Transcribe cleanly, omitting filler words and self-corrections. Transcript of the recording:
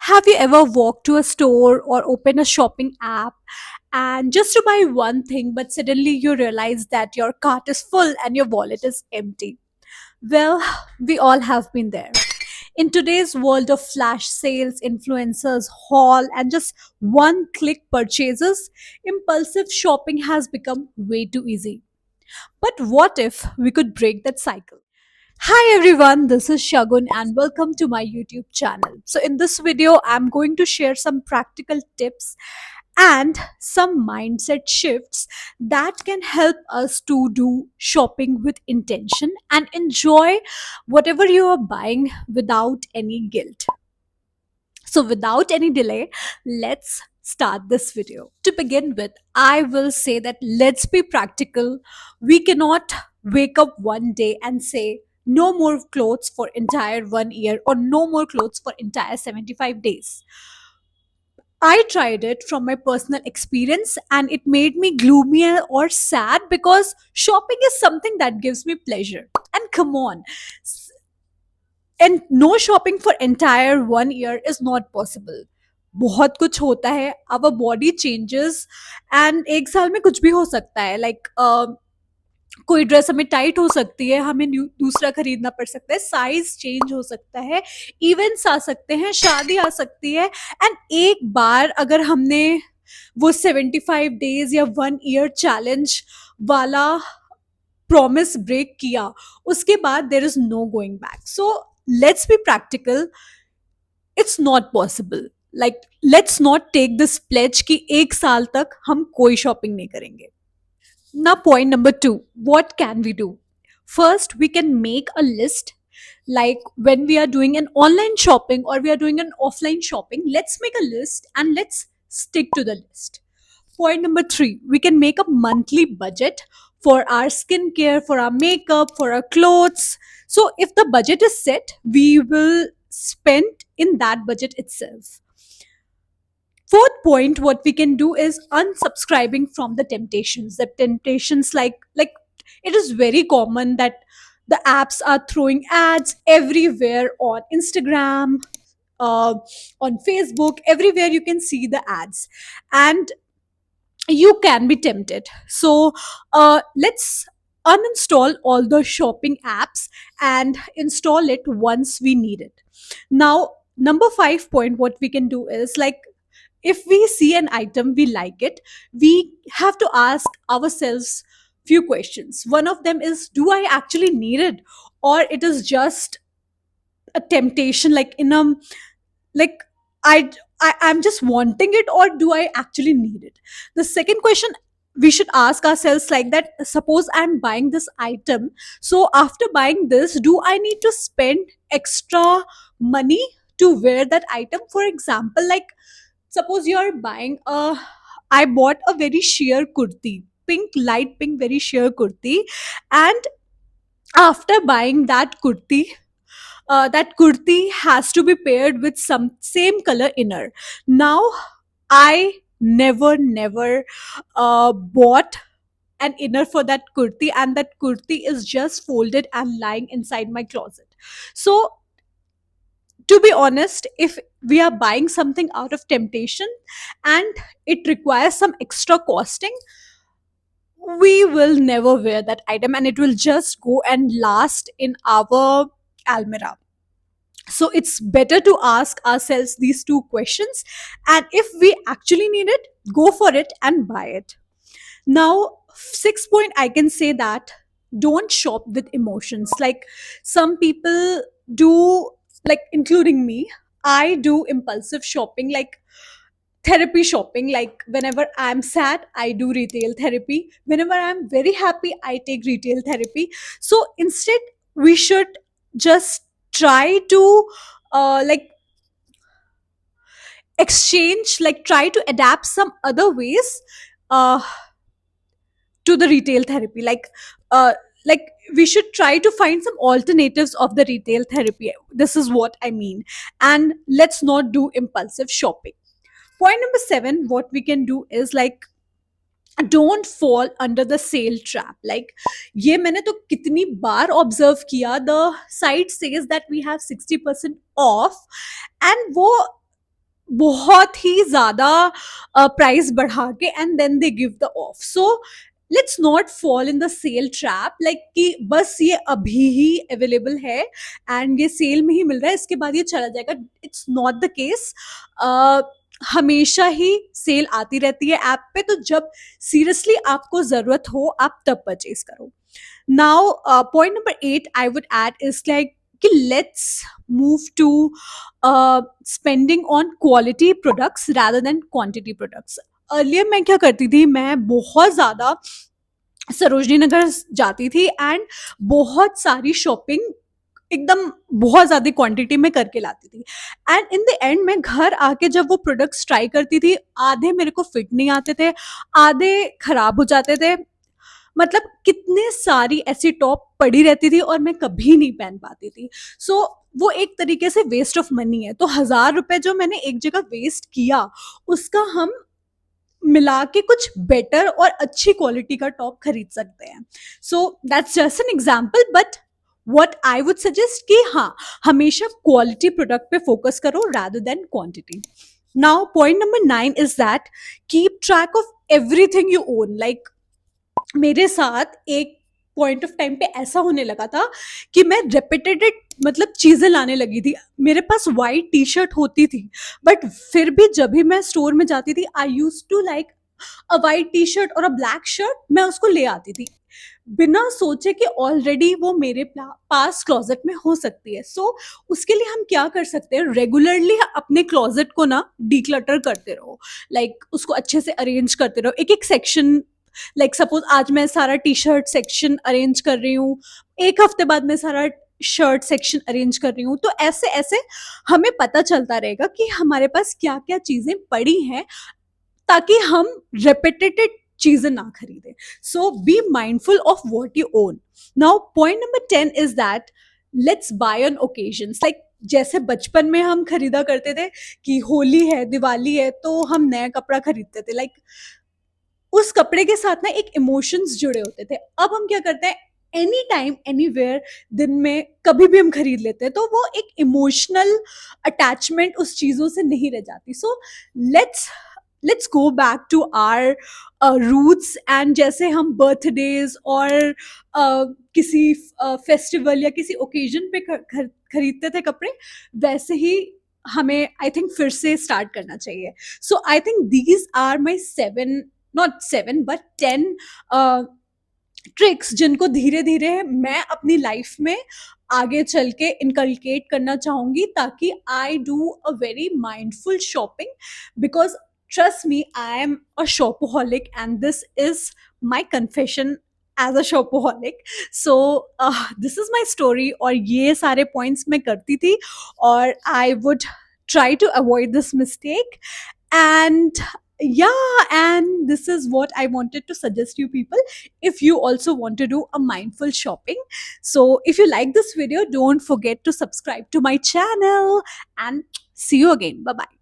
Have you ever walked to a store or opened a shopping app and just to buy one thing, but suddenly you realize that your cart is full and your wallet is empty? Well, we all have been there. In today's world of flash sales, influencers, haul, and just one click purchases, impulsive shopping has become way too easy. But what if we could break that cycle? Hi everyone, this is Shagun and welcome to my YouTube channel. So in this video, I'm going to share some practical tips and some mindset shifts that can help us to do shopping with intention and enjoy whatever you are buying without any guilt. So without any delay, let's start this video. To begin with, I will say that let's be practical. We cannot wake up one day and say no more clothes for entire 1 year or no more clothes for entire 75 days. I tried it from my personal experience and it made me gloomy or sad because shopping is something that gives me pleasure. And come on, and no shopping for entire 1 year is not possible. बहुत कुछ होता है, our body changes and एक साल में कुछ भी हो सकता है, like कोई ड्रेस हमें टाइट हो सकती है, हमें दूसरा खरीदना पड़ सकता है, साइज चेंज हो सकता है, इवेंट्स आ सकते हैं, शादी आ सकती है। एंड एक बार अगर हमने वो 75 डेज या 1 ईयर चैलेंज वाला प्रॉमिस ब्रेक किया, उसके बाद there is no going back. So let's be practical, it's not possible. Like let's not take this pledge कि एक साल तक हम कोई शॉपिंग नहीं करेंगे। Now, point number two, what can we do? First, we can make a list. Like when we are doing an online shopping or we are doing an offline shopping, let's make a list and let's stick to the list. Point number three, we can make a monthly budget for our skincare, for our makeup, for our clothes. So, if the budget is set, we will spend in that budget itself. Fourth point, what we can do is unsubscribing from the temptations. The temptations, like it is very common that the apps are throwing ads everywhere on Instagram, uh, on Facebook, everywhere you can see the ads, and you can be tempted. So let's uninstall all the shopping apps and install it once we need it. Now, number 5 point, what we can do is, like, if we see an item we like it, we have to ask ourselves few questions. One of them is, do I actually need it, or it is just a temptation, like in a, like I, I'm just wanting it, or do I actually need it? The second question we should ask ourselves, like that, suppose I'm buying this item, so after buying this, do I need to spend extra money to wear that item? For example, like, suppose you're buying a, I bought a very sheer kurti, pink, light pink, very sheer kurti, and after buying that kurti has to be paired with some same color inner. Now, I never bought an inner for that kurti, and that kurti is just folded and lying inside my closet. So, to be honest, if we are buying something out of temptation and it requires some extra costing, we will never wear that item and it will just go and last in our almirah. So it's better to ask ourselves these two questions, and if we actually need it, go for it and buy it. Now, 6 point, I can say that don't shop with emotions. Like, some people do, like including me, I do impulsive shopping, like therapy shopping. Like, whenever I'm sad, I do retail therapy. Whenever I'm very happy, I take retail therapy. So instead, we should just try to like exchange, like try to adapt some other ways uh, to the retail therapy. Like we should try to find some alternatives of the retail therapy. This is what I mean. And let's not do impulsive shopping. Point number 7, what we can do is, like, don't fall under the sale trap. Like, ये मैंने तो कितनी बार observe किया, the site says that we have 60% off, and वो बहुत ही ज़्यादा price बढ़ा के and then they give the off. So let's not fall in the sale trap, like कि बस ये अभी ही अवेलेबल है एंड ये सेल में ही मिल रहा है, इसके बाद ये चला जाएगा. It's not the case. हमेशा ही सेल आती रहती है ऐप पे, तो जब सीरियसली आपको ज़रूरत हो आप तब परचेज करो. Now, point number 8 I would add is like कि let's move to spending on quality products rather than quantity products. Earlier मैं क्या करती थी, मैं बहुत ज़्यादा सरोजनी नगर जाती थी एंड बहुत सारी शॉपिंग एकदम बहुत ज़्यादा क्वांटिटी में करके लाती थी. एंड इन द एंड मैं घर आके जब वो प्रोडक्ट्स ट्राई करती थी, आधे मेरे को फिट नहीं आते थे, आधे खराब हो जाते थे. मतलब कितने सारी ऐसी टॉप पड़ी रहती थी और मैं कभी नहीं पहन पाती थी. सो वो एक तरीके से वेस्ट ऑफ मनी है. तो 1,000 रुपए जो मैंने एक जगह वेस्ट किया, उसका हम मिला के कुछ बेटर और अच्छी क्वालिटी का टॉप खरीद सकते हैं. So that's just an example, but what I would suggest कि हाँ, हमेशा क्वालिटी प्रोडक्ट पे फोकस करो rather than quantity. Now point number 9 is that keep track of everything you own. Like मेरे साथ एक पॉइंट ऑफ टाइम पे ऐसा होने लगा था कि मैं रेपिटेटेड मतलब चीजें लाने लगी थी. मेरे पास वाइट टी शर्ट होती थी, बट फिर भी जब भी मैं स्टोर में जाती थी, I use to like a white T shirt और अ ब्लैक शर्ट, मैं उसको ले आती थी बिना सोचे कि ऑलरेडी वो मेरे पास क्लोजेट में हो सकती है. सो उसके लिए हम क्या कर सकते हैं, रेगुलरली अपने क्लोजेट को ना डिक्लटर करते रहो. लाइक उसको अच्छे से अरेंज करते रहो, एक एक सेक्शन. लाइक सपोज आज मैं सारा टी शर्ट सेक्शन अरेंज कर रही हूँ, एक हफ्ते बाद मैं सारा शर्ट सेक्शन अरेंज कर रही हूँ. तो ऐसे ऐसे हमें पता चलता रहेगा कि हमारे पास क्या क्या चीजें पड़ी हैं, ताकि हम रेपिटेटेड चीजें ना खरीदें. So be mindful of what you own. Now point number 10 is that let's buy on occasions. Like जैसे बचपन में हम खरीदा करते थे कि होली है, दिवाली है, तो हम नया कपड़ा खरीदते थे. लाइक उस कपड़े के साथ ना एक इमोशंस जुड़े होते थे. अब हम क्या करते हैं, एनी टाइम एनीवेयर, दिन में कभी भी हम खरीद लेते हैं, तो वो एक इमोशनल अटैचमेंट उस चीजों से नहीं रह जाती. So let's let's go back to our roots. And जैसे हम बर्थडेज और किसी फेस्टिवल या किसी ओकेजन पे खरीदते थे कपड़े, वैसे ही हमें आई थिंक फिर से स्टार्ट करना चाहिए. So I think these are my 7, not 7 but 10 tricks, जिनको धीरे धीरे मैं अपनी लाइफ में आगे चल के इनकलकेट करना चाहूंगी, ताकि I do a very mindful shopping. Because trust me, I am a shopaholic and this is my confession as a shopaholic. So this is my story, और ये सारे पॉइंट्स मैं करती थी, और I would try to avoid this mistake. And yeah, and this is what I wanted to suggest you people, if you also want to do a mindful shopping. So if you like this video, don't forget to subscribe to my channel, and see you again. Bye bye.